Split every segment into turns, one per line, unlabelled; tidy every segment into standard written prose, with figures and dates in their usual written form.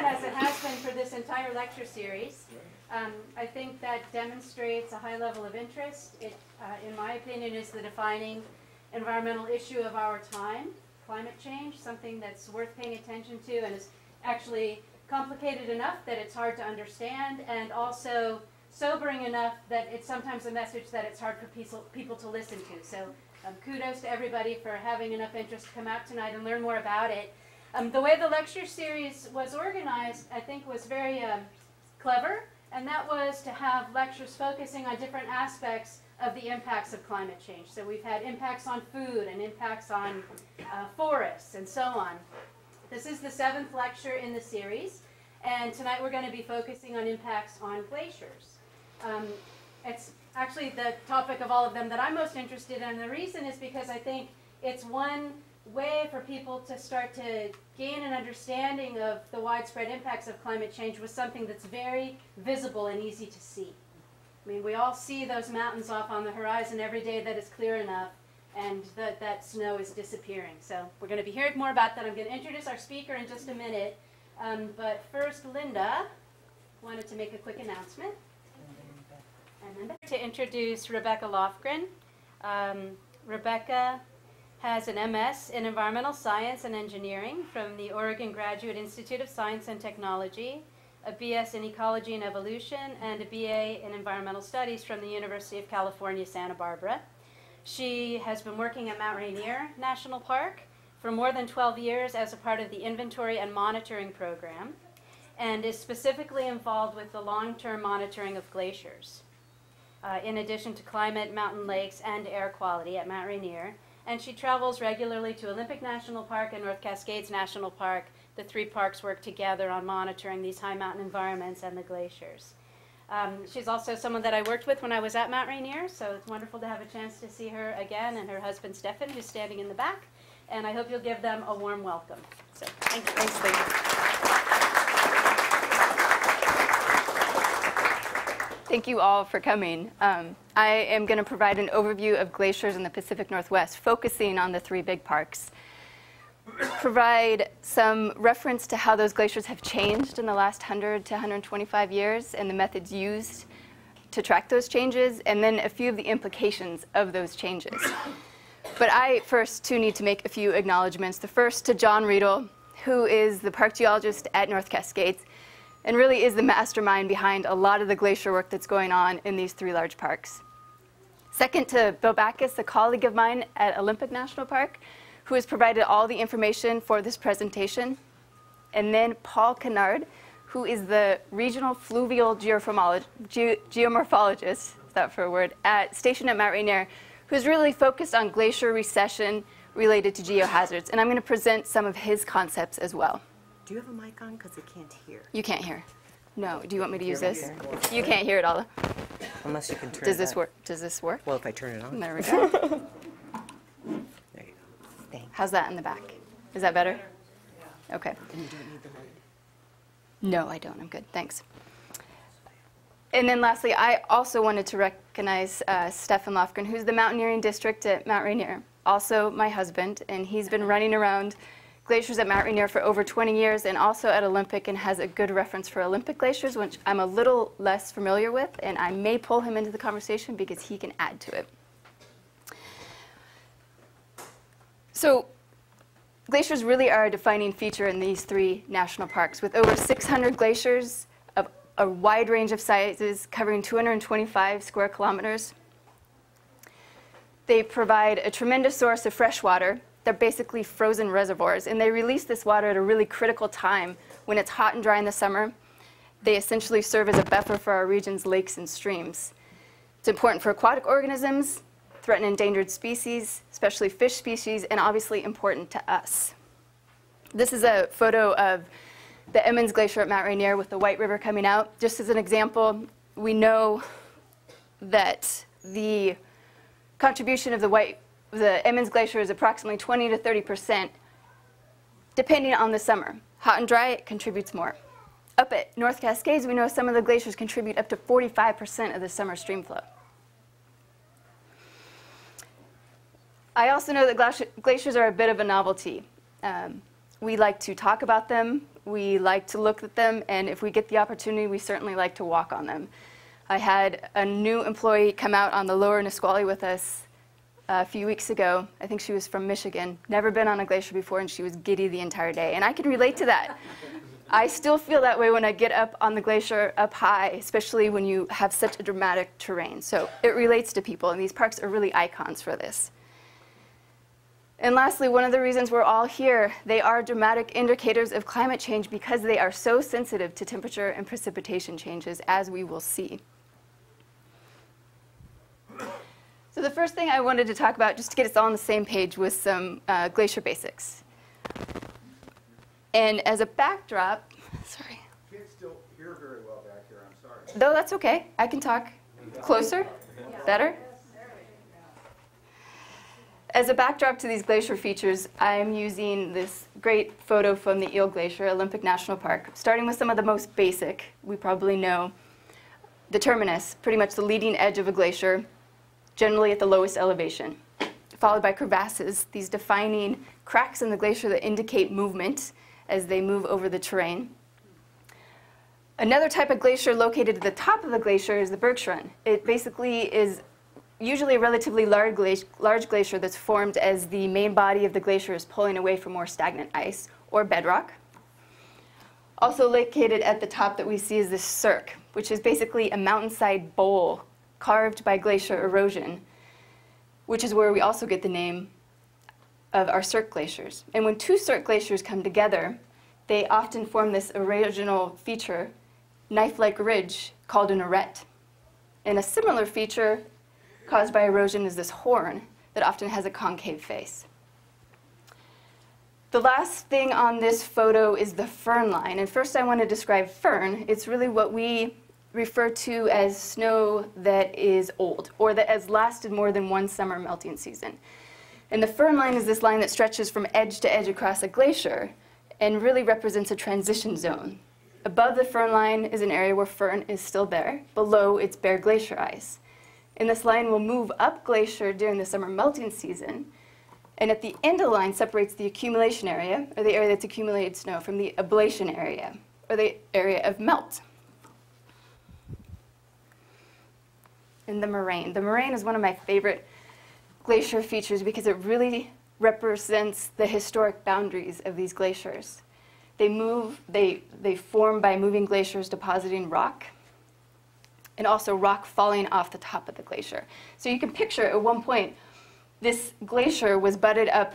As it has been for this entire lecture series. I think that demonstrates a high level of interest. It, in my opinion, is the defining environmental issue of our time, climate change, something that's worth paying attention to and is actually complicated enough that it's hard to understand, and also sobering enough that it's sometimes a message that it's hard for people to listen to. So kudos to everybody for having enough interest to come out tonight and learn more about it. The way the lecture series was organized, I think, was very clever, and that was to have lectures focusing on different aspects of the impacts of climate change. So we've had impacts on food and impacts on forests and so on. This is the 7th lecture in the series, and tonight we're going to be focusing on impacts on glaciers. It's actually the topic of all of them that I'm most interested in, and the reason is because I think it's one way for people to start to gain an understanding of the widespread impacts of climate change with something that's very visible and easy to see. I mean, we all see those mountains off on the horizon every day that is clear enough, and that snow is disappearing. So we're going to be hearing more about that. I'm going to introduce our speaker in just a minute. But first, Linda wanted to make a quick announcement. And then to introduce Rebecca Lofgren. Rebecca has an MS in Environmental Science and Engineering from the Oregon Graduate Institute of Science and Technology, a BS in Ecology and Evolution, and a BA in Environmental Studies from the University of California, Santa Barbara. She has been working at Mount Rainier National Park for more than 12 years as a part of the Inventory and Monitoring Program, and is specifically involved with the long-term monitoring of glaciers, in addition to climate, mountain lakes, and air quality at Mount Rainier. And she travels regularly to Olympic National Park and North Cascades National Park. The 3 parks work together on monitoring these high mountain environments and the glaciers. She's also someone that I worked with when I was at Mount Rainier, so it's wonderful to have a chance to see her again, and her husband Stefan, who's standing in the back. And I hope you'll give them a warm welcome. So thank you.
Thanks, Lee. Thank you all for coming. I am going to provide an overview of glaciers in the Pacific Northwest, focusing on the 3 big parks. Provide some reference to how those glaciers have changed in the last 100 to 125 years and the methods used to track those changes, and then a few of the implications of those changes. But I first, too, need to make a few acknowledgments. The first to John Riedel, who is the park geologist at North Cascades, and really is the mastermind behind a lot of the glacier work that's going on in these 3 large parks. Second to Bill Backus, a colleague of mine at Olympic National Park, who has provided all the information for this presentation. And then Paul Kennard, who is the regional fluvial geomorphologist, is that for a word, stationed at Mount Rainier, who's really focused on glacier recession related to geohazards. And I'm going to present some of his concepts as well.
Do you have a mic on? Because I can't hear.
You can't hear. No. Do you want me to use this? You can't hear it all.
Unless you can turn it on.
Does this work? Does this work?
Well, if I turn it on.
There we go.
There you go. Thanks.
How's that in the back? Is that better? Yeah. Okay.
And you don't need the mic?
No, I don't. I'm good. Thanks. And then lastly, I also wanted to recognize Stefan Lofgren, who's the mountaineering district at Mount Rainier, also my husband, and he's been running around glaciers at Mount Rainier for over 20 years and also at Olympic, and has a good reference for Olympic glaciers, which I'm a little less familiar with, and I may pull him into the conversation because he can add to it. So glaciers really are a defining feature in these 3 national parks, with over 600 glaciers of a wide range of sizes covering 225 square kilometers. They provide a tremendous source of fresh water. They're basically frozen reservoirs, and they release this water at a really critical time when it's hot and dry in the summer. They essentially serve as a buffer for our region's lakes and streams. It's important for aquatic organisms, threatened and endangered species, especially fish species, and obviously important to us. This is a photo of the Emmons Glacier at Mount Rainier with the White River coming out. Just as an example, we know that the contribution of the Emmons Glacier is approximately 20 to 30%, depending on the summer. Hot and dry, it contributes more. Up at North Cascades, we know some of the glaciers contribute up to 45% of the summer stream flow. I also know that glaciers are a bit of a novelty. We like to talk about them, we like to look at them, and if we get the opportunity, we certainly like to walk on them. I had a new employee come out on the lower Nisqually with us a few weeks ago. I think she was from Michigan, never been on a glacier before, and she was giddy the entire day. And I can relate to that. I still feel that way when I get up on the glacier up high, especially when you have such a dramatic terrain. So it relates to people, and these parks are really icons for this. And lastly, one of the reasons we're all here, they are dramatic indicators of climate change because they are so sensitive to temperature and precipitation changes, as we will see. So the first thing I wanted to talk about, just to get us all on the same page, was some glacier basics. And as a backdrop, sorry.
Can't still hear very well back here, I'm sorry.
No, that's okay. I can talk closer, better. As a backdrop to these glacier features, I'm using this great photo from the Eel Glacier, Olympic National Park, starting with some of the most basic. We probably know the terminus, pretty much the leading edge of a glacier, generally at the lowest elevation, followed by crevasses, these defining cracks in the glacier that indicate movement as they move over the terrain. Another type of glacier located at the top of the glacier is the bergschrund. It basically is usually a relatively large glacier that's formed as the main body of the glacier is pulling away from more stagnant ice or bedrock. Also located at the top that we see is this cirque, which is basically a mountainside bowl carved by glacier erosion, which is where we also get the name of our cirque glaciers. And when two cirque glaciers come together, they often form this erosional feature, knife-like ridge, called an arête. And a similar feature caused by erosion is this horn that often has a concave face. The last thing on this photo is the firn line. And first I want to describe firn. It's really what we refer to as snow that is old, or that has lasted more than one summer melting season. And the firn line is this line that stretches from edge to edge across a glacier and really represents a transition zone. Above the firn line is an area where firn is still there. Below, it's bare glacier ice. And this line will move up glacier during the summer melting season. And at the end of the line separates the accumulation area, or the area that's accumulated snow, from the ablation area, or the area of melt. And the moraine. The moraine is one of my favorite glacier features because it really represents the historic boundaries of these glaciers. They form by moving glaciers depositing rock, and also rock falling off the top of the glacier. So you can picture at one point, this glacier was butted up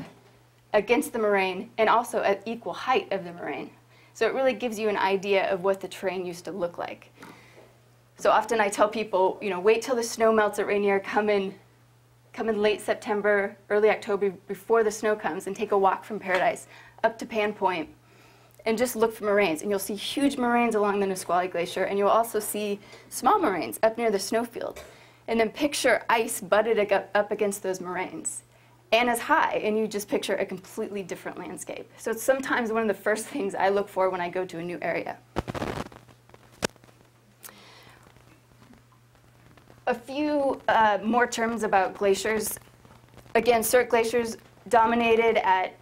against the moraine and also at equal height of the moraine. So it really gives you an idea of what the terrain used to look like. So often I tell people, wait till the snow melts at Rainier, come in late September, early October, before the snow comes, and take a walk from Paradise up to Pan Point and just look for moraines. And you'll see huge moraines along the Nisqually Glacier, and you'll also see small moraines up near the snowfield. And then picture ice butted up against those moraines and as high, and you just picture a completely different landscape. So it's sometimes one of the first things I look for when I go to a new area. A few more terms about glaciers. Again, cirque glaciers dominated at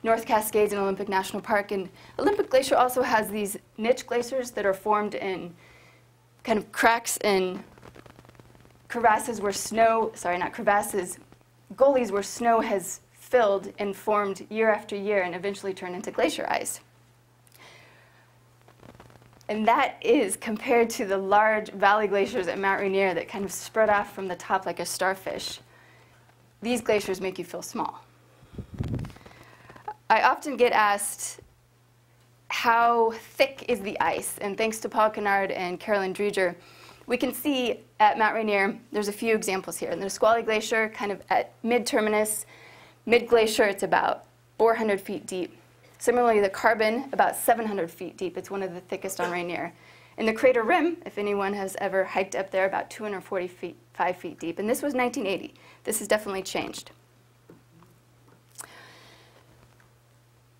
North Cascades and Olympic National Park. And Olympic Glacier also has these niche glaciers that are formed in kind of cracks and crevasses where snow, sorry, not crevasses, gullies where snow has filled and formed year after year and eventually turned into glacier ice. And that is compared to the large valley glaciers at Mount Rainier that kind of spread off from the top like a starfish. These glaciers make you feel small. I often get asked, how thick is the ice? And thanks to Paul Kennard and Carolyn Dreger, we can see at Mount Rainier, there's a few examples here. In the Nisqually Glacier, kind of at mid-terminus, mid-glacier, it's about 400 feet deep. Similarly, the Carbon, about 700 feet deep. It's one of the thickest on Rainier. In the Crater Rim, if anyone has ever hiked up there, about 245 feet deep. And this was 1980. This has definitely changed.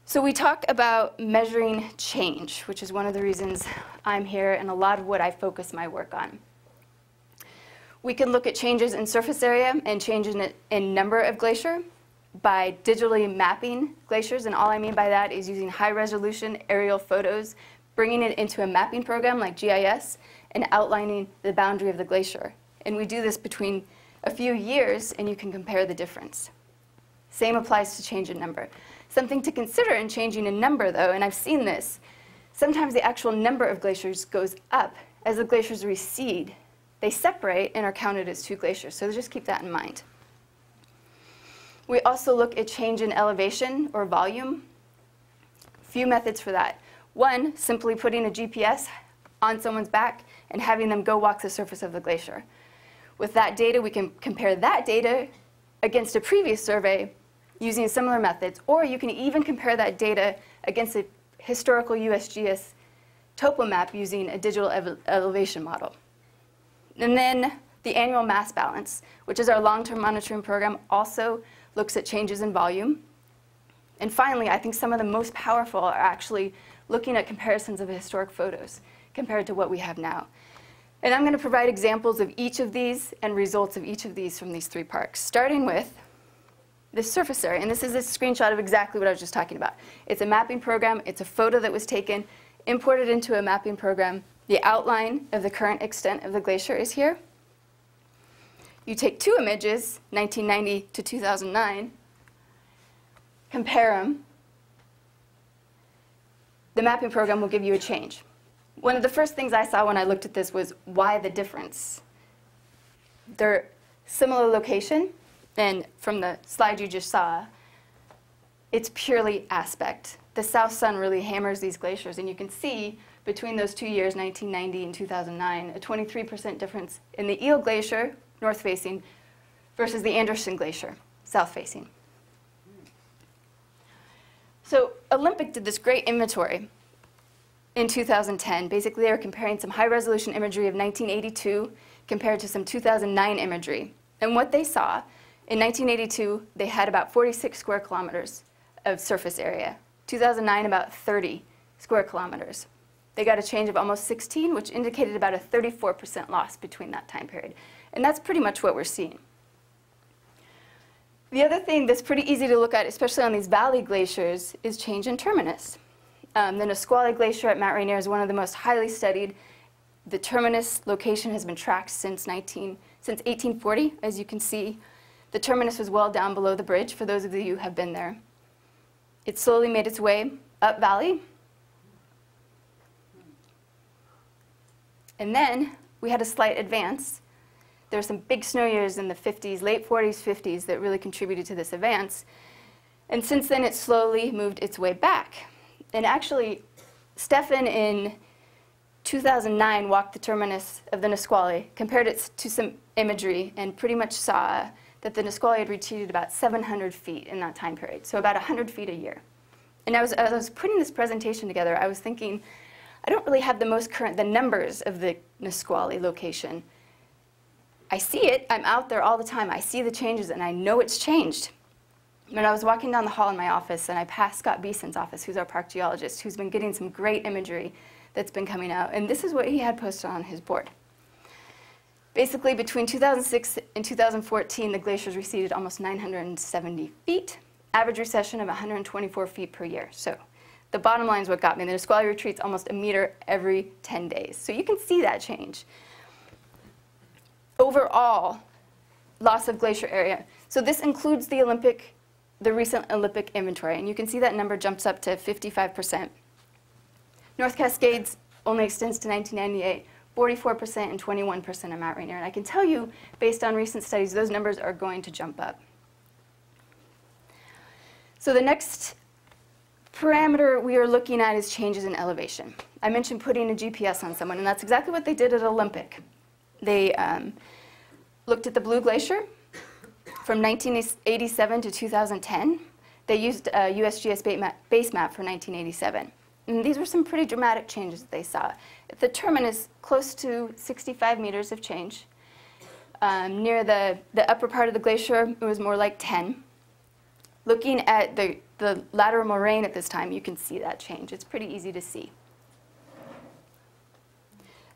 So we talk about measuring change, which is one of the reasons I'm here and a lot of what I focus my work on. We can look at changes in surface area and changes in number of glacier, by digitally mapping glaciers, and all I mean by that is using high-resolution aerial photos, bringing it into a mapping program like GIS, and outlining the boundary of the glacier. And we do this between a few years, and you can compare the difference. Same applies to change in number. Something to consider in changing in number, though, and I've seen this, sometimes the actual number of glaciers goes up as the glaciers recede. They separate and are counted as two glaciers, so just keep that in mind. We also look at change in elevation or volume. A few methods for that. One, simply putting a GPS on someone's back and having them go walk the surface of the glacier. With that data, we can compare that data against a previous survey using similar methods, or you can even compare that data against a historical USGS topo map using a digital elevation model. And then the annual mass balance, which is our long-term monitoring program, also looks at changes in volume. And finally, I think some of the most powerful are actually looking at comparisons of historic photos compared to what we have now. And I'm going to provide examples of each of these and results of each of these from these three parks, starting with this surface area. And this is a screenshot of exactly what I was just talking about. It's a mapping program. It's a photo that was taken, imported into a mapping program. The outline of the current extent of the glacier is here. You take two images, 1990 to 2009, compare them. The mapping program will give you a change. One of the first things I saw when I looked at this was, why the difference? They're similar location, and from the slide you just saw, it's purely aspect. The south sun really hammers these glaciers, and you can see between those 2 years, 1990 and 2009, a 23% difference in the Eel Glacier, north-facing, versus the Anderson Glacier, south-facing. So Olympic did this great inventory in 2010. Basically, they were comparing some high-resolution imagery of 1982 compared to some 2009 imagery. And what they saw, in 1982, they had about 46 square kilometers of surface area. 2009, about 30 square kilometers. They got a change of almost 16, which indicated about a 34% loss between that time period. And that's pretty much what we're seeing. The other thing that's pretty easy to look at, especially on these valley glaciers, is change in terminus. The Nisqually Glacier at Mount Rainier is one of the most highly studied. The terminus location has been tracked since 1840, as you can see. The terminus was well down below the bridge, for those of you who have been there. It slowly made its way up valley. And then we had a slight advance. There were some big snow years in the 50s, late 40s, 50s, that really contributed to this advance. And since then, it slowly moved its way back. And actually, Stefan in 2009 walked the terminus of the Nisqually, compared it to some imagery, and pretty much saw that the Nisqually had retreated about 700 feet in that time period, so about 100 feet a year. And as I was putting this presentation together, I was thinking, I don't really have the numbers of the Nisqually location. I see it, I'm out there all the time, I see the changes, and I know it's changed. When I was walking down the hall in my office, and I passed Scott Beeson's office, who's our park geologist, who's been getting some great imagery that's been coming out, and this is what he had posted on his board. Basically, between 2006 and 2014, the glaciers receded almost 970 feet, average recession of 124 feet per year. So the bottom line is what got me. The Nisqually retreats almost a meter every 10 days. So you can see that change. Overall, loss of glacier area. So this includes the recent Olympic inventory, and you can see that number jumps up to 55%. North Cascades only extends to 1998, 44% and 21% of Mount Rainier. And I can tell you, based on recent studies, those numbers are going to jump up. So the next parameter we are looking at is changes in elevation. I mentioned putting a GPS on someone, and that's exactly what they did at Olympic. They looked at the Blue Glacier from 1987 to 2010. They used a USGS base map for 1987. And these were some pretty dramatic changes that they saw. At the terminus, close to 65 meters of change. Near the upper part of the glacier, it was more like 10. Looking at the lateral moraine at this time, you can see that change. It's pretty easy to see.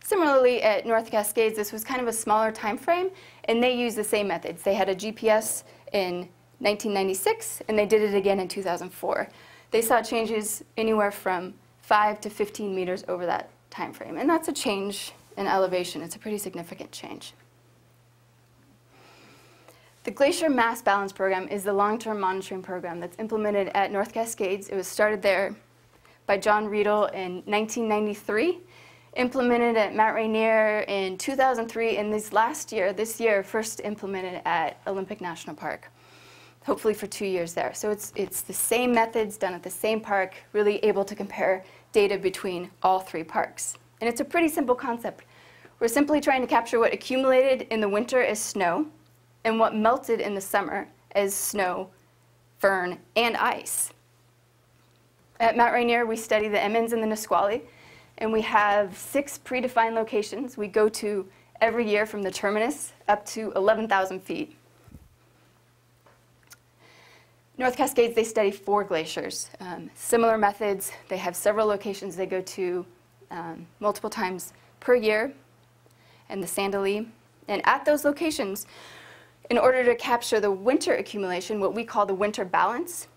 Similarly, at North Cascades, this was kind of a smaller time frame, and they used the same methods. They had a GPS in 1996, and they did it again in 2004. They saw changes anywhere from 5 to 15 meters over that time frame, and that's a change in elevation. It's a pretty significant change. The Glacier Mass Balance Program is the long-term monitoring program that's implemented at North Cascades. It was started there by John Riedel in 1993, implemented at Mount Rainier in 2003, and this year, first implemented at Olympic National Park, hopefully for 2 years there. So it's the same methods done at the same park, really able to compare data between all 3 parks. And it's a pretty simple concept. We're simply trying to capture what accumulated in the winter as snow and what melted in the summer as snow, fern, and ice. At Mount Rainier, we study the Emmons and the Nisqually, and we have 6 predefined locations we go to every year from the terminus up to 11,000 feet. North Cascades, they study 4 glaciers. Similar methods. They have several locations they go to multiple times per year, and the Sandalee. And at those locations, in order to capture the winter accumulation, what we call the winter balance,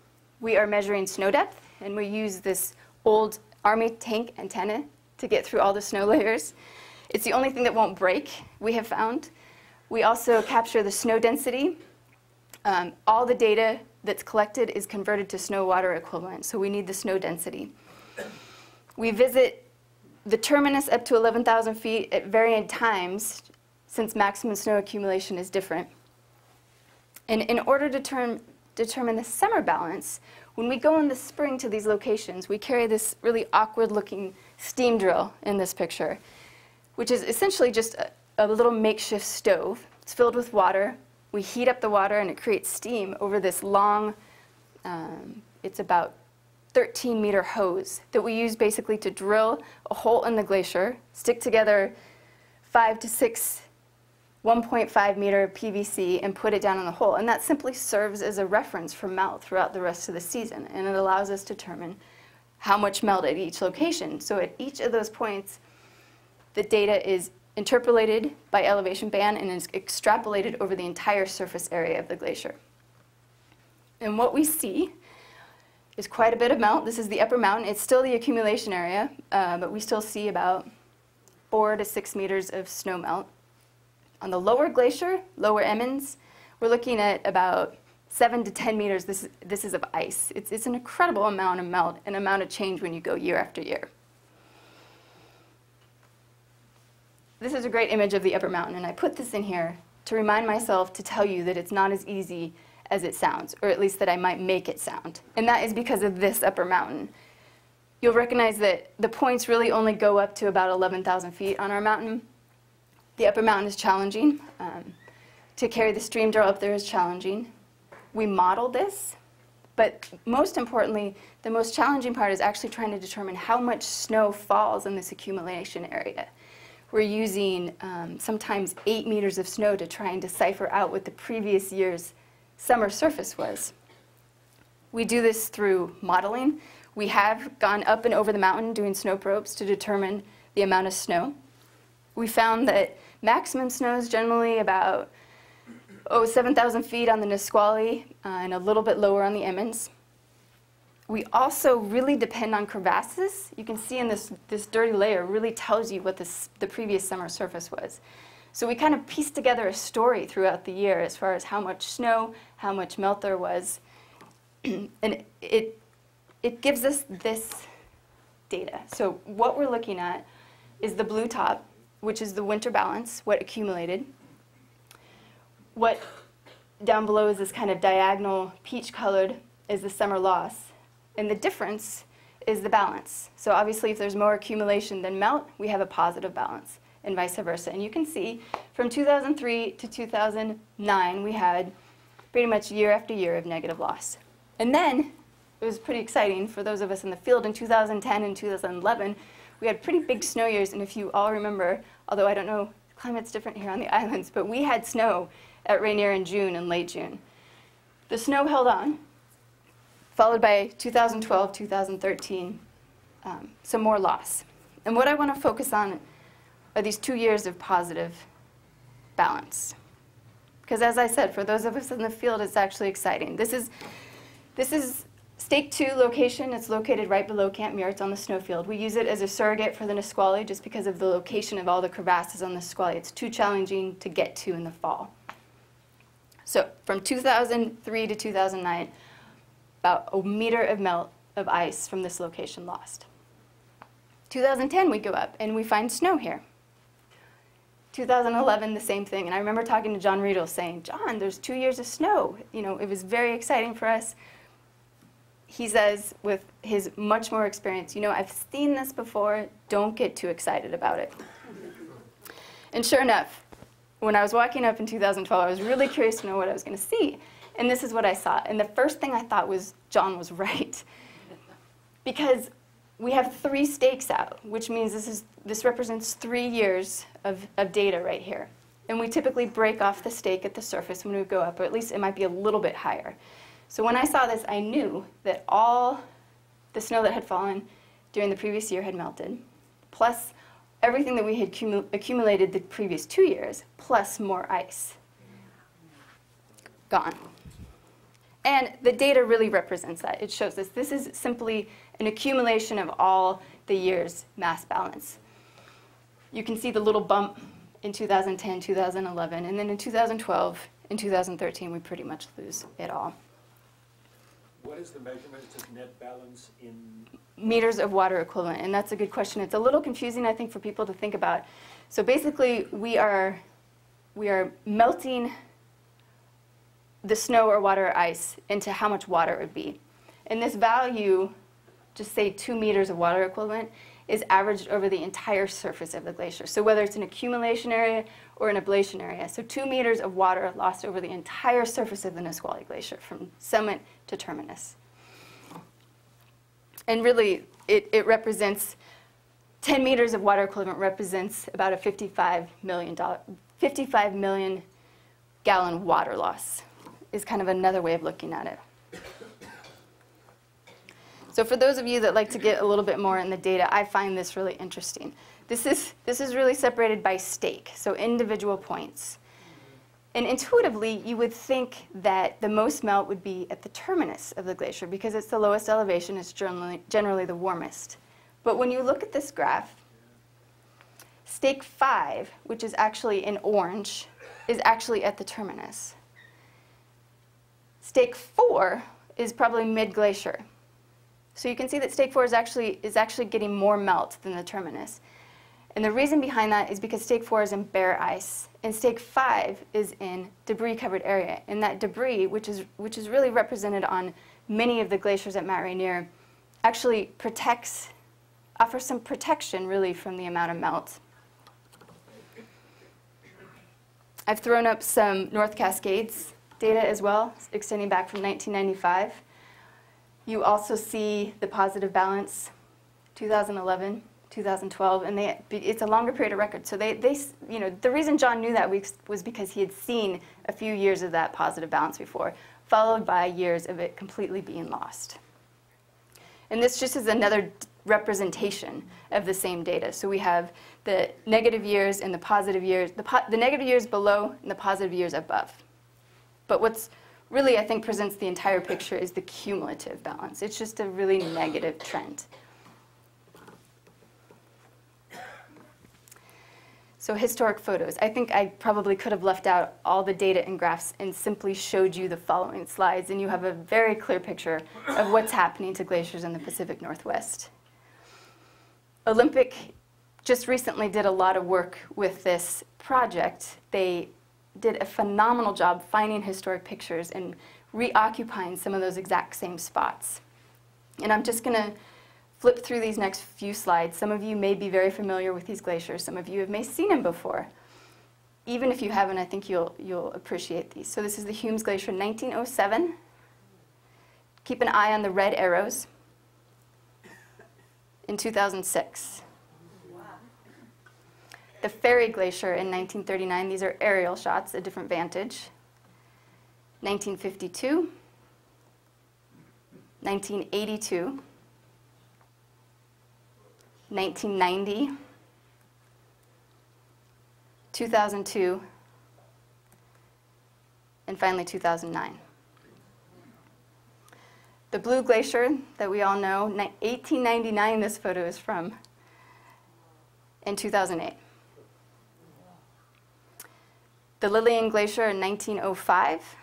we are measuring snow depth, and we use this old Army tank antenna to get through all the snow layers. It's the only thing that won't break, we have found. We also capture the snow density. All the data that's collected is converted to snow water equivalent, so we need the snow density. We visit the terminus up to 11,000 feet at varying times, since maximum snow accumulation is different. And in order to determine the summer balance, when we go in the spring to these locations, we carry this really awkward-looking steam drill in this picture, which is essentially just a little makeshift stove. It's filled with water. We heat up the water, and it creates steam over this long, it's about 13-meter hose that we use basically to drill a hole in the glacier, stick together 5 to 6 1.5-meter PVC and put it down in the hole. And that simply serves as a reference for melt throughout the rest of the season. And it allows us to determine how much melt at each location. So at each of those points, the data is interpolated by elevation band and is extrapolated over the entire surface area of the glacier. And what we see is quite a bit of melt. This is the upper mountain. It's still the accumulation area, but we still see about 4 to 6 meters of snow melt. On the lower glacier, lower Emmons, we're looking at about 7 to 10 meters. This is of ice. It's an incredible amount of melt and amount of change when you go year after year. This is a great image of the upper mountain, and I put this in here to remind myself to tell you that it's not as easy as it sounds, or at least that I might make it sound. And that is because of this upper mountain. You'll recognize that the points really only go up to about 11,000 feet on our mountain. The upper mountain is challenging. To carry the stream drill up there is challenging. We model this, but most importantly, the most challenging part is actually trying to determine how much snow falls in this accumulation area. We're using sometimes 8 meters of snow to try and decipher out what the previous year's summer surface was. We do this through modeling. We have gone up and over the mountain doing snow probes to determine the amount of snow. We found that maximum snow is generally about 7,000 feet on the Nisqually and a little bit lower on the Emmons. We also really depend on crevasses. You can see in this dirty layer really tells you what the previous summer surface was. So we kind of piece together a story throughout the year as far as how much snow, how much melt there was. And it gives us this data. So what we're looking at is the blue top, which is the winter balance, what accumulated. What down below is this kind of diagonal peach-colored is the summer loss. And the difference is the balance. So obviously, if there's more accumulation than melt, we have a positive balance, and vice versa. And you can see from 2003 to 2009, we had pretty much year after year of negative loss. And then it was pretty exciting for those of us in the field. In 2010 and 2011, we had pretty big snow years. And if you all remember, although I don't know, the climate's different here on the islands, but we had snow at Rainier in June and late June. The snow held on, followed by 2012, 2013, some more loss. And what I want to focus on are these 2 years of positive balance. Because as I said, for those of us in the field, it's actually exciting. This is Stake 2 location. It's located right below Camp Muir. It's on the snowfield. We use it as a surrogate for the Nisqually just because of the location of all the crevasses on the Nisqually. It's too challenging to get to in the fall. So from 2003 to 2009, about a meter of melt of ice from this location lost. 2010, we go up and we find snow here. 2011, the same thing. And I remember talking to John Riedel saying, John, there's 2 years of snow. You know, it was very exciting for us. He says, with his much more experience, you know, I've seen this before. Don't get too excited about it. And sure enough, when I was walking up in 2012, I was really curious to know what I was going to see. And this is what I saw. And the first thing I thought was, John was right. Because we have 3 stakes out, which means this represents 3 years of data right here. And we typically break off the stake at the surface when we go up, or at least it might be a little bit higher. So when I saw this, I knew that all the snow that had fallen during the previous year had melted, plus everything that we had accumulated the previous 2 years, plus more ice. Gone. And the data really represents that. It shows us this is simply an accumulation of all the years' mass balance. You can see the little bump in 2010, 2011, and then in 2012 and 2013, we pretty much lose it all.
What is the measurement of net balance in
meters of water equivalent? And that's a good question. It's a little confusing, I think, for people to think about. So basically, we are melting the snow or water or ice into how much water it would be. And this value, just say 2 meters of water equivalent, is averaged over the entire surface of the glacier. So whether it's an accumulation area or an ablation area. So 2 meters of water lost over the entire surface of the Nisqually Glacier from summit to terminus. And really, it represents, 10 meters of water equivalent represents about a 55 million gallon water loss, is kind of another way of looking at it. So for those of you that like to get a little bit more in the data, I find this really interesting. This is really separated by stake, so individual points. And intuitively, you would think that the most melt would be at the terminus of the glacier because it's the lowest elevation, it's generally the warmest. But when you look at this graph, stake 5, which is actually in orange, is actually at the terminus. Stake 4 is probably mid-glacier. So you can see that stake 4 is actually getting more melt than the terminus. And the reason behind that is because stake 4 is in bare ice, and stake 5 is in debris-covered area. And that debris, which is really represented on many of the glaciers at Mount Rainier, actually offers some protection really from the amount of melt. I've thrown up some North Cascades data as well, extending back from 1995. You also see the positive balance, 2011, 2012, and it's a longer period of record. So the reason John knew that was because he had seen a few years of that positive balance before, followed by years of it completely being lost. And this just is another representation of the same data. So we have the negative years and the positive years, the negative years below and the positive years above. But what's really, I think, presents the entire picture is the cumulative balance. It's just a really negative trend. So historic photos. I think I probably could have left out all the data and graphs and simply showed you the following slides, and you have a very clear picture of what's happening to glaciers in the Pacific Northwest. Olympic just recently did a lot of work with this project. They did a phenomenal job finding historic pictures and reoccupying some of those exact same spots. And I'm just going to flip through these next few slides. Some of you may be very familiar with these glaciers. Some of you may have seen them before. Even if you haven't, I think you'll appreciate these. So this is the Humes Glacier, 1907. Keep an eye on the red arrows. In 2006. The Ferry Glacier in 1939. These are aerial shots, a different vantage. 1952. 1982. 1990, 2002, and finally 2009. The blue glacier that we all know, 1899 this photo is from, and 2008. The Lillian Glacier in 1905,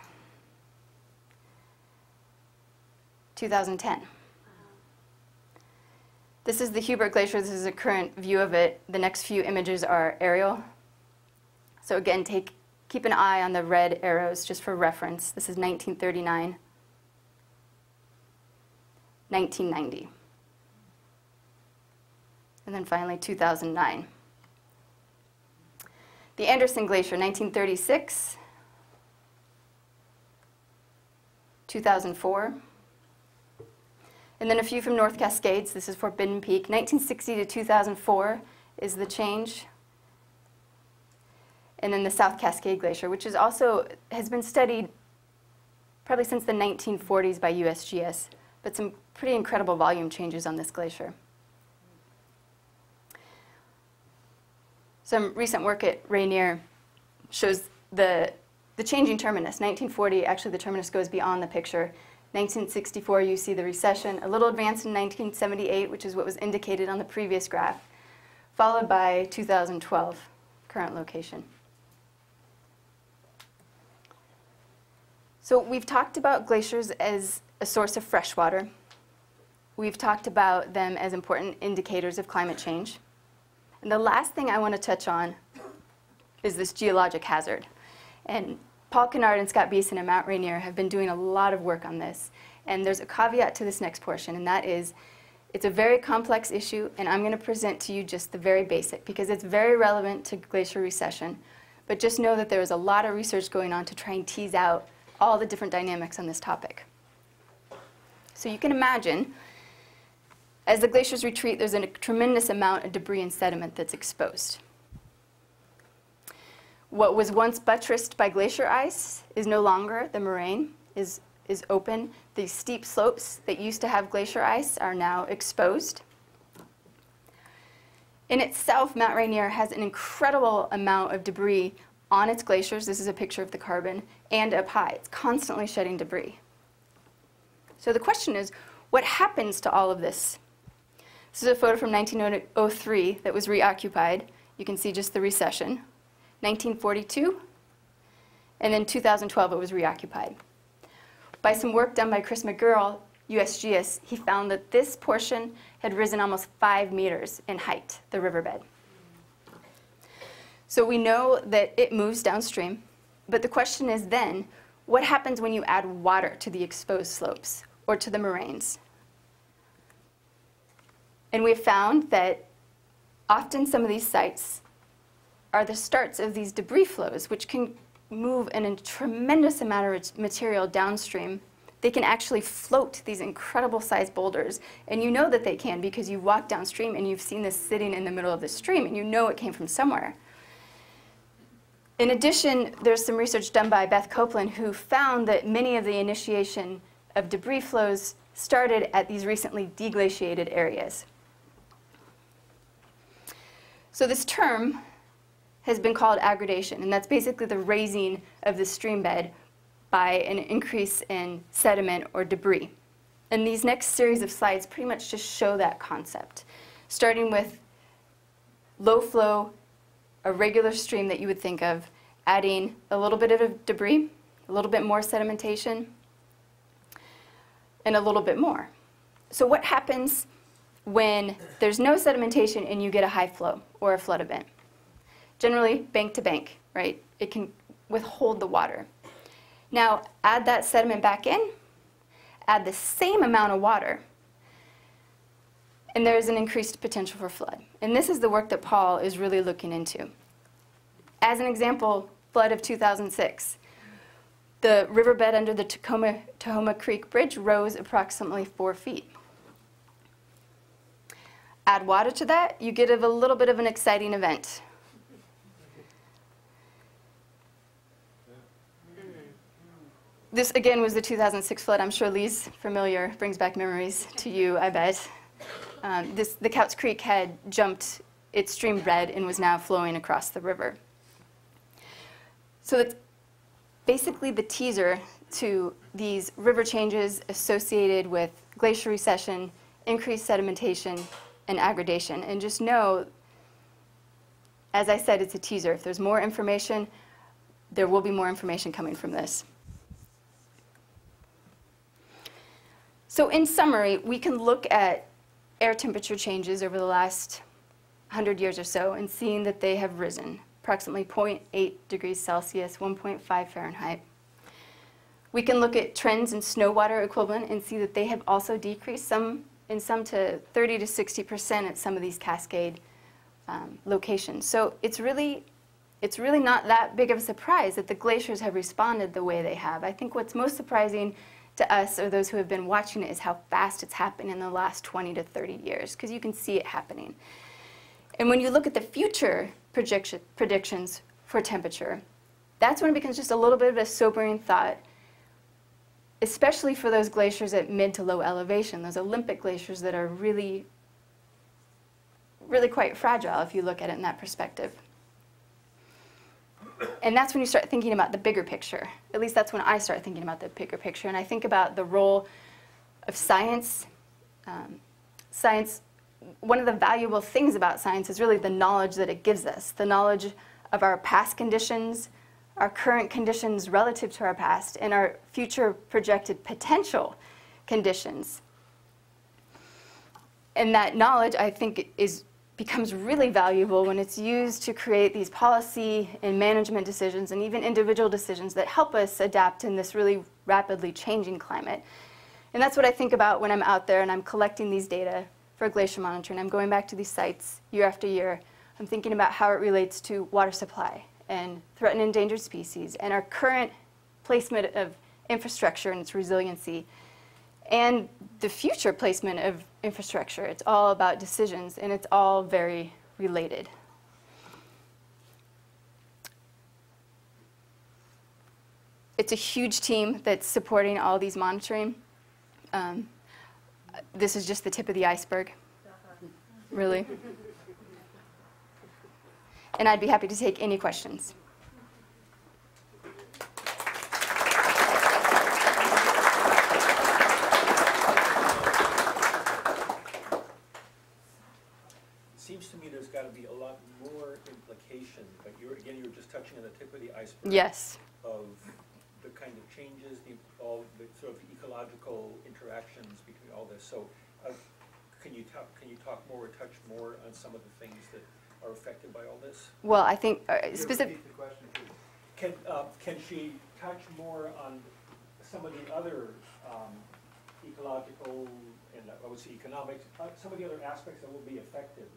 2010. This is the Hubert Glacier. This is a current view of it. The next few images are aerial. So again, keep an eye on the red arrows just for reference. This is 1939, 1990. And then finally 2009. The Anderson Glacier, 1936, 2004. And then a few from North Cascades. This is Forbidden Peak. 1960 to 2004 is the change. And then the South Cascade Glacier, which is also has been studied probably since the 1940s by USGS, but some pretty incredible volume changes on this glacier. Some recent work at Rainier shows the changing terminus. 1940, actually the terminus goes beyond the picture. 1964, you see the recession, a little advance in 1978, which is what was indicated on the previous graph, followed by 2012, current location. So we've talked about glaciers as a source of fresh water. We've talked about them as important indicators of climate change. And the last thing I want to touch on is this geologic hazard. And Paul Kennard and Scott Beeson and Mount Rainier have been doing a lot of work on this. And there's a caveat to this next portion, and that is it's a very complex issue, and I'm going to present to you just the very basic, because it's very relevant to glacier recession. But just know that there is a lot of research going on to try and tease out all the different dynamics on this topic. So you can imagine, as the glaciers retreat, there's a tremendous amount of debris and sediment that's exposed. What was once buttressed by glacier ice is no longer. The moraine is open. These steep slopes that used to have glacier ice are now exposed. In itself, Mount Rainier has an incredible amount of debris on its glaciers. This is a picture of the carbon, and up high. It's constantly shedding debris. So the question is, what happens to all of this? This is a photo from 1903 that was reoccupied. You can see just the recession. 1942, and then 2012 it was reoccupied. By some work done by Chris McGurl, USGS, he found that this portion had risen almost 5 meters in height, the riverbed. So we know that it moves downstream, but the question is then, what happens when you add water to the exposed slopes or to the moraines? And we've found that often some of these sites are the starts of these debris flows, which can move a tremendous amount of material downstream. They can actually float these incredible sized boulders. And you know that they can because you walk downstream and you've seen this sitting in the middle of the stream and you know it came from somewhere. In addition, there's some research done by Beth Copeland who found that many of the initiation of debris flows started at these recently deglaciated areas. So this term has been called aggradation, and that's basically the raising of the stream bed by an increase in sediment or debris. And these next series of slides pretty much just show that concept, starting with low flow, a regular stream that you would think of, adding a little bit of debris, a little bit more sedimentation, and a little bit more. So what happens when there's no sedimentation and you get a high flow or a flood event? Generally, bank to bank, right? It can withhold the water. Now, add that sediment back in, add the same amount of water, and there's an increased potential for flood. And this is the work that Paul is really looking into. As an example, flood of 2006. The riverbed under the Tahoma Creek Bridge rose approximately 4 feet. Add water to that, you get a little bit of an exciting event. This, again, was the 2006 flood. I'm sure Lee's familiar, brings back memories to you, I bet. The Couts Creek had jumped its stream bed and was now flowing across the river. So basically the teaser to these river changes associated with glacier recession, increased sedimentation, and aggradation. And just know, as I said, it's a teaser. If there's more information, there will be more information coming from this. So in summary, we can look at air temperature changes over the last 100 years or so and seeing that they have risen, approximately 0.8 degrees Celsius, 1.5 Fahrenheit. We can look at trends in snow water equivalent and see that they have also decreased, in some to 30 to 60% at some of these cascade locations. So it's really not that big of a surprise that the glaciers have responded the way they have. I think what's most surprising to us, or those who have been watching it, is how fast it's happened in the last 20 to 30 years, because you can see it happening. And when you look at the future predictions for temperature, that's when it becomes just a little bit of a sobering thought, especially for those glaciers at mid to low elevation, those Olympic glaciers that are really, really quite fragile if you look at it in that perspective. And that's when you start thinking about the bigger picture. At least that's when I start thinking about the bigger picture. And I think about the role of science. Science, one of the valuable things about science is really the knowledge that it gives us, the knowledge of our past conditions, our current conditions relative to our past, and our future projected potential conditions. And that knowledge, I think, becomes really valuable when it's used to create these policy and management decisions and even individual decisions that help us adapt in this really rapidly changing climate. And that's what I think about when I'm out there and I'm collecting these data for glacier monitoring. I'm going back to these sites year after year. I'm thinking about how it relates to water supply and threatened and endangered species and our current placement of infrastructure and its resiliency, and the future placement of infrastructure. It's all about decisions, and it's all very related. It's a huge team that's supporting all these monitoring. This is just the tip of the iceberg, really. And I'd be happy to take any questions.
Seems to me there's got to be a lot more implication, but you're just touching on the tip of the iceberg.
Yes.
Of the kind of changes, all the sort of ecological interactions between all this. So, can you talk more or touch more on some of the things that are affected by all this?
Well, I think
Repeat the question, please.
Can she touch more on some of the other ecological and obviously economics, some of the other aspects that will be affected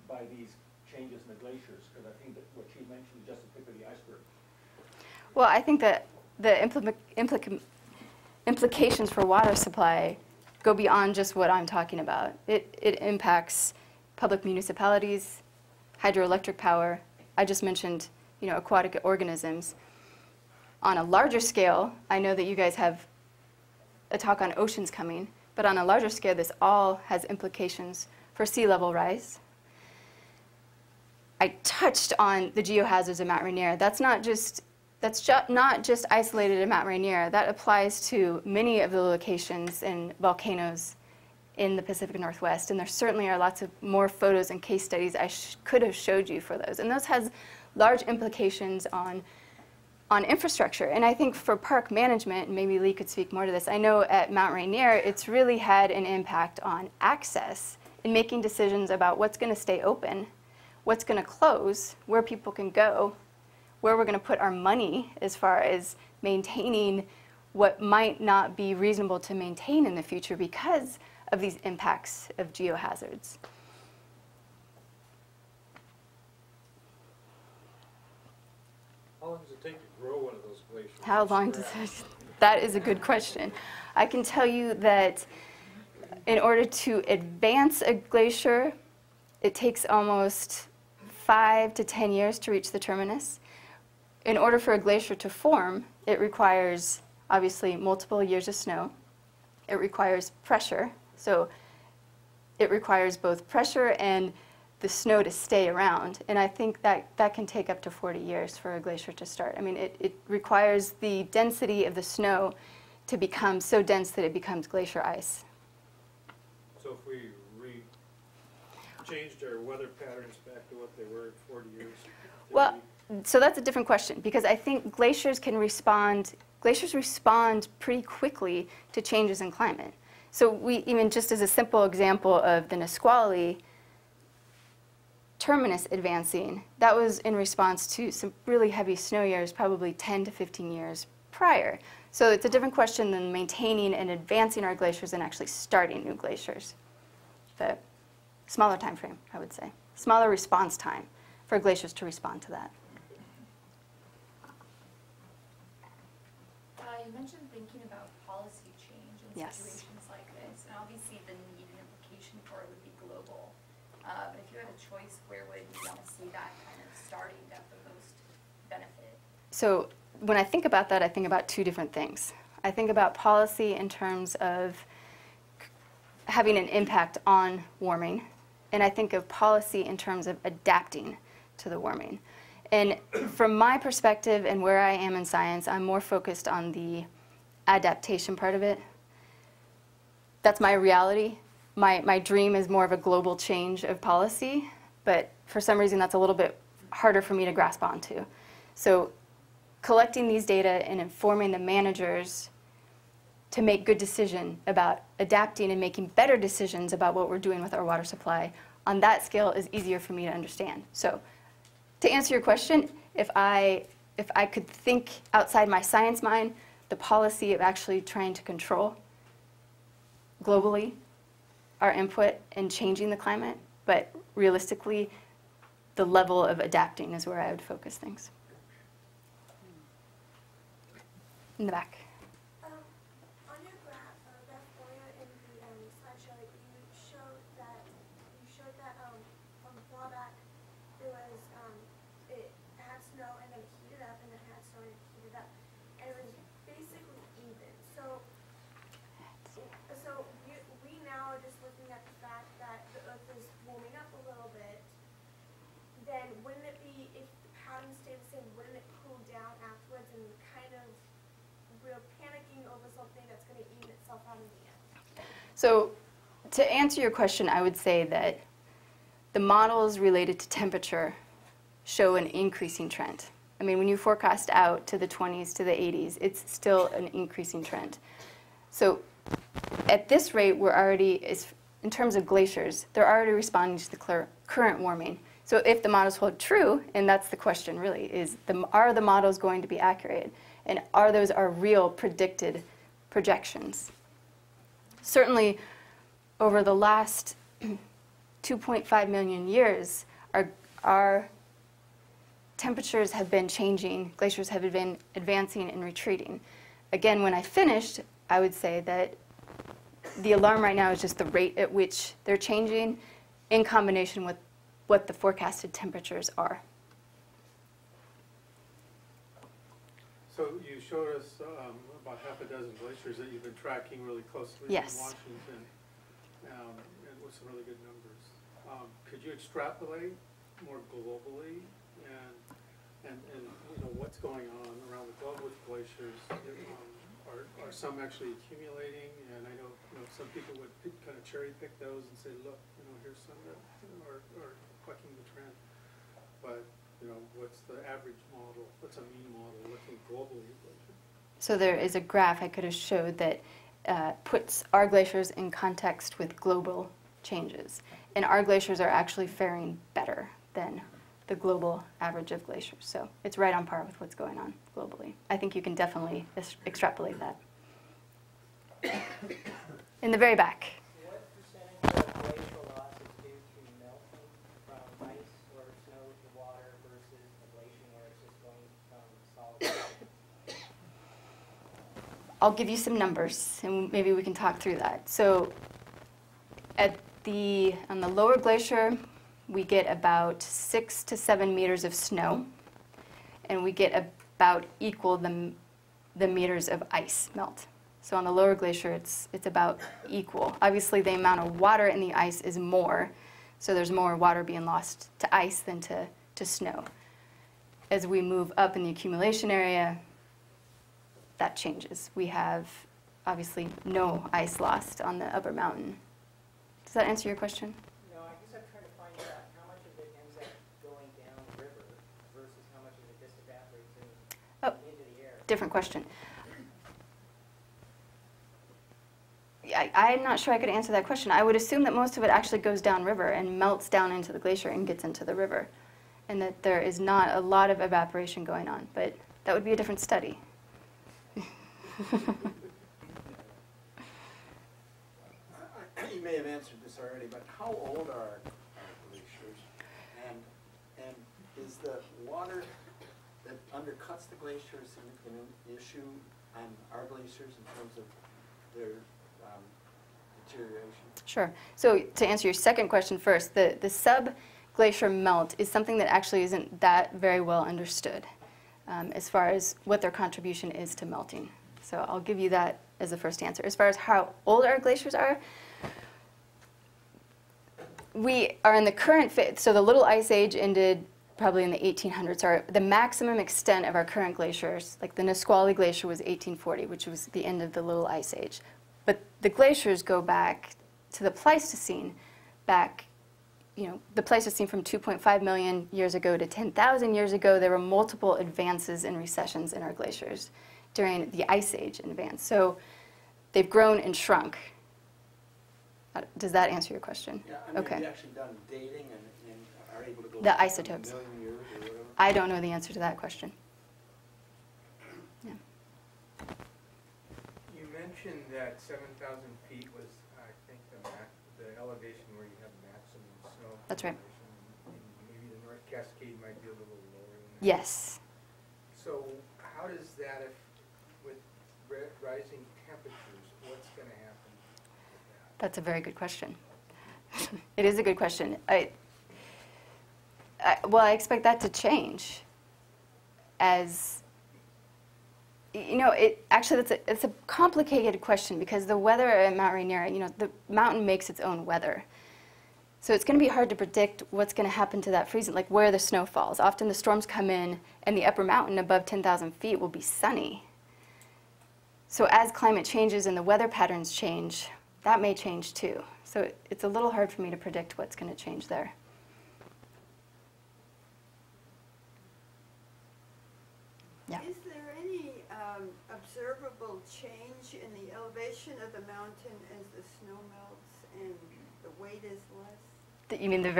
by these changes in the glaciers? Because I think that what she mentioned is just the tip of the iceberg.
Well, I think that the implications for water supply go beyond just what I'm talking about. It impacts public municipalities, hydroelectric power. I just mentioned, aquatic organisms. On a larger scale, I know that you guys have a talk on oceans coming, but on a larger scale, this all has implications for sea level rise. I touched on the geohazards of Mount Rainier. That's not just isolated to Mount Rainier. That applies to many of the locations and volcanoes in the Pacific Northwest. And there certainly are lots of more photos and case studies I could have showed you for those. And those has large implications on infrastructure. And I think for park management, and maybe Lee could speak more to this, I know at Mount Rainier, it's really had an impact on access in making decisions about what's going to stay open, what's going to close, where people can go, where we're going to put our money as far as maintaining what might not be reasonable to maintain in the future because of these impacts of geohazards.
How long does it take to grow one of those glaciers?
How long does it? That is a good question. I can tell you that in order to advance a glacier, it takes almost 5 to 10 years to reach the terminus. In order for a glacier to form, it requires, obviously, multiple years of snow. It requires pressure. So it requires both pressure and the snow to stay around. And I think that can take up to 40 years for a glacier to start. I mean, it requires the density of the snow to become so dense that it becomes glacier ice.
So if we changed our weather patterns back to what they were in 40 years?
Well, so that's a different question, because I think glaciers respond pretty quickly to changes in climate. So even just as a simple example of the Nisqually terminus advancing, that was in response to some really heavy snow years, probably 10 to 15 years prior. So it's a different question than maintaining and advancing our glaciers and actually starting new glaciers. The smaller time frame, I would say. Smaller response time for glaciers to respond to that.
You mentioned thinking about policy change in
Yes.
situations like this, and obviously the need and implication for it would be global. But if you had a choice, where would you want to see that kind of starting to have the most benefit?
So when I think about that, I think about two different things. I think about policy in terms of having an impact on warming, and I think of policy in terms of adapting to the warming. And from my perspective and where I am in science, I'm more focused on the adaptation part of it. That's my reality. My dream is more of a global change of policy, but for some reason that's a little bit harder for me to grasp onto. So collecting these data and informing the managers to make good decisions about adapting and making better decisions about what we're doing with our water supply, on that scale is easier for me to understand. So to answer your question, if I could think outside my science mind, the policy of actually trying to control globally our input in changing the climate, but realistically, the level of adapting is where I would focus things. In the back.
On your graph, earlier in the slideshow, you showed that from far back there was it had snow and then heated up and then had snow and heated up, and it was basically even. So we now are just looking at the fact that the Earth is warming up a little bit. Then wouldn't it be, if the pattern stayed the same, wouldn't it cool down afterwards and kind of we're panicking over something that's going to even itself out in the end?
So to answer your question, I would say that the models related to temperature show an increasing trend. I mean, when you forecast out to the 20s to the 80s, it's still an increasing trend. So at this rate, we're already, in terms of glaciers, they're already responding to the current warming. So if the models hold true, and that's the question really, are the models going to be accurate? And are those our real predicted projections? Certainly, over the last 2.5 million years, our temperatures have been changing, glaciers have been advancing and retreating. Again, when I finished, I would say that the alarm right now is just the rate at which they're changing in combination with what the forecasted temperatures are.
So you showed us about half a dozen glaciers that you've been tracking really closely
Yes.
in Washington, and with some really good numbers. Could you extrapolate more globally and you know what's going on around the globe with glaciers? Are some actually accumulating? And I know, some people would kind of cherry pick those and say, look, here's some that are bucking the trend. But what's the average model? What's a mean model looking globally at glaciers?
So there is a graph I could have showed that puts our glaciers in context with global changes. And our glaciers are actually faring better than the global average of glaciers. So it's right on par with what's going on globally. I think you can definitely extrapolate that. In the very back.
What percentage of glacial loss is due to melting from ice or snow to water versus ablation where it's just going from solid?
I'll give you some numbers, and maybe we can talk through that. So on the lower glacier, we get about 6 to 7 meters of snow, and we get about equal the meters of ice melt. So on the lower glacier, it's about equal. Obviously, the amount of water in the ice is more, So there's more water being lost to ice than to snow. As we move up in the accumulation area, that changes. We have obviously no ice lost on the upper mountain. Does that answer your question?
No, I guess I'm trying to find out how much of it ends up going downriver versus how much of it just evaporates into the air.
Different question. I'm not sure I could answer that question. I would assume that most of it actually goes downriver and melts down into the glacier and gets into the river, and that there is not a lot of evaporation going on, but that would be a different study.
You may have answered this already, but how old are our glaciers? And is the water that undercuts the glacier a significant issue on our glaciers in terms of their deterioration?
Sure. So to answer your second question first, the subglacier melt is something that actually isn't that very well understood as far as what their contribution is to melting. So I'll give you that as the first answer. As far as how old our glaciers are, we are in the current phase. So the Little Ice Age ended probably in the 1800s. The maximum extent of our current glaciers, like the Nisqually Glacier was 1840, which was the end of the Little Ice Age. But the glaciers go back to the Pleistocene, the Pleistocene from 2.5 million years ago to 10,000 years ago. There were multiple advances and recessions in our glaciers during the Ice Age in advance. So they've grown and shrunk. Does that answer your question?
Yeah, I mean,
Okay.
have you actually done dating and are able to go
The
back
isotopes.
a million years or whatever?
I don't know the answer to that question. Yeah.
You mentioned that 7,000 feet was, I think, the elevation where you have maximum snow.
That's right.
accumulation, and maybe the North Cascade might be a little lower than that.
Yes.
So how does that, with rising temperatures, what's going to happen with that?
That's a very good question. It is a good question. Well, I expect that to change as, actually it's a complicated question because the weather at Mount Rainier, the mountain makes its own weather. So it's going to be hard to predict what's going to happen to that freezing, like where the snow falls. Often the storms come in and the upper mountain above 10,000 feet will be sunny. So as climate changes and the weather patterns change, that may change too. So it's a little hard for me to predict what's going to change there. Yeah.
Is there any observable change in the elevation of the mountain as the snow melts and the weight is less?
You mean the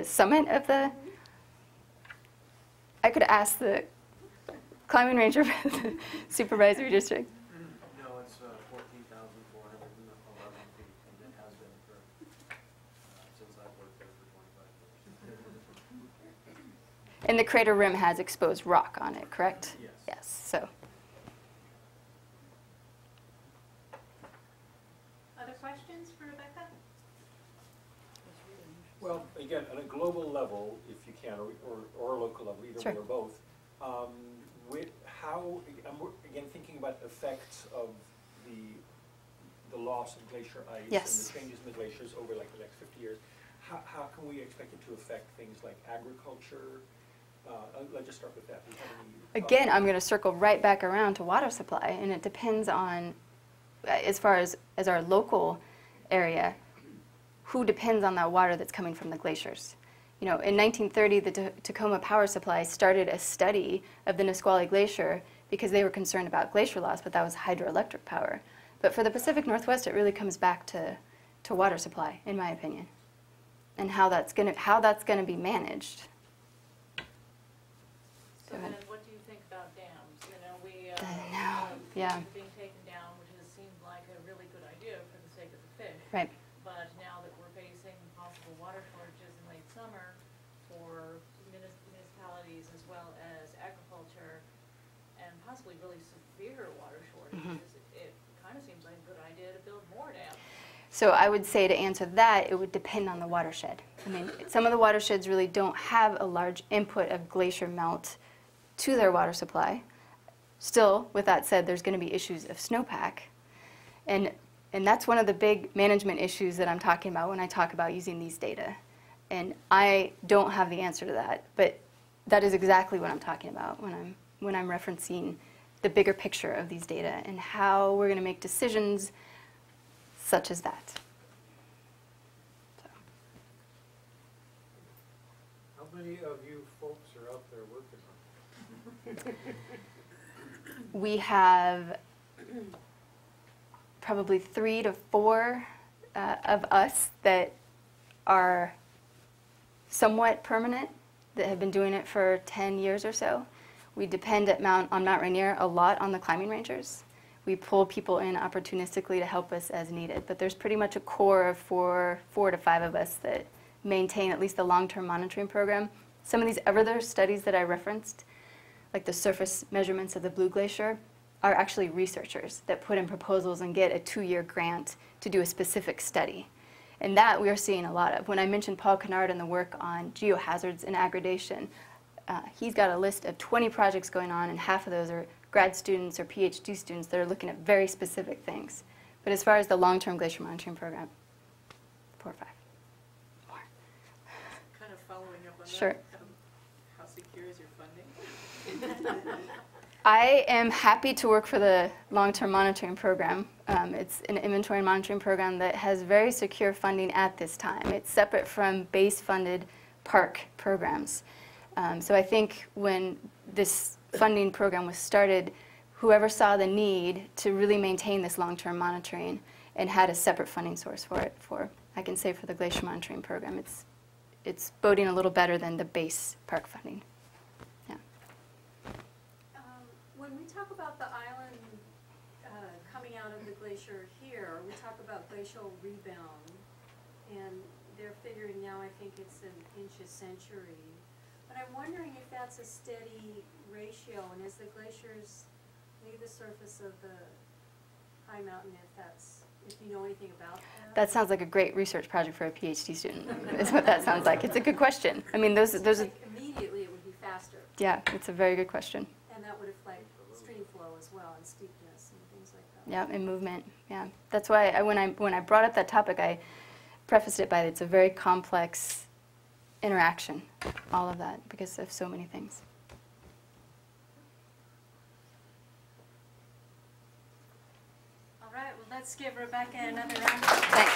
summit of the? I could ask the climbing ranger for the supervisory district.
No, it's 14,411 feet, and it has been for since I've worked there for 25 years.
And the crater rim has exposed rock on it, correct?
Yes.
Yes. So.
Other questions for Rebecca?
Well, again, on a global level, if you can, or a local level, either
Sure.
way or both, I'm again thinking about effects of the loss of glacier ice
Yes.
and the changes in the glaciers over like the next 50 years. How can we expect it to affect things like agriculture? Let's just start with that. Do you have any thoughts?
Again, I'm going to circle right back around to water supply, and it depends on, as far as our local area, who depends on that water that's coming from the glaciers. In 1930, the Tacoma Power Supply started a study of the Nisqually Glacier because they were concerned about glacier loss, but that was hydroelectric power. But for the Pacific Northwest, it really comes back to water supply, in my opinion, and how that's going to be managed.
So then what do you think about dams?
Yeah.
Being taken down, which has seemed like a really good idea for the sake of the fish.
Right.
But now that we're facing possible water shortages in late summer for municipalities as well as agriculture, and possibly really severe water shortages, it kind of seems like a good idea to build more dams.
So I would say, to answer that, it would depend on the watershed. I mean, some of the watersheds really don't have a large input of glacier melt to their water supply. Still, with that said, there's going to be issues of snowpack. And And that's one of the big management issues that I'm talking about when I talk about using these data. And I don't have the answer to that, but that is exactly what I'm talking about when I'm referencing the bigger picture of these data and how we're going to make decisions such as that. So.
How many of you folks are out there working on it?
We have probably 3 to 4 of us that are somewhat permanent, that have been doing it for 10 years or so. We depend on Mount Rainier a lot on the climbing rangers. We pull people in opportunistically to help us as needed, but there's pretty much a core of 4 to 5 of us that maintain at least the long-term monitoring program. Some of these other studies that I referenced, like the surface measurements of the Blue Glacier, are actually researchers that put in proposals and get a 2-year grant to do a specific study. And that we are seeing a lot of. When I mentioned Paul Kennard and the work on geohazards and aggradation, he's got a list of 20 projects going on, and half of those are grad students or PhD students that are looking at very specific things. But as far as the long-term glacier monitoring program, 4 or 5 more.
Kind of following up on
Sure.
that, how secure is your funding?
I am happy to work for the long-term monitoring program. It's an inventory and monitoring program that has very secure funding at this time. It's separate from base-funded park programs. So I think when this funding program was started, whoever saw the need to really maintain this long-term monitoring and had a separate funding source for it, I can say for the glacier monitoring program, it's boding a little better than the base park funding.
When we talk about the island coming out of the glacier here, we talk about glacial rebound, and they're figuring now, I think it's an inch a century. But I'm wondering if that's a steady ratio, and as the glaciers leave the surface of the high mountain, if you know anything about that.
That sounds like a great research project for a PhD student, is what that sounds like. It's a good question. I mean, those
like immediately it would be faster.
Yeah, it's a very good question.
And that would affect stream flow as well, and steepness and things like that.
Yeah, and movement. Yeah, that's why when I brought up that topic, I prefaced it by it's a very complex interaction, all of that, because of so many things.
All right, well, let's give Rebecca another round.
Thanks.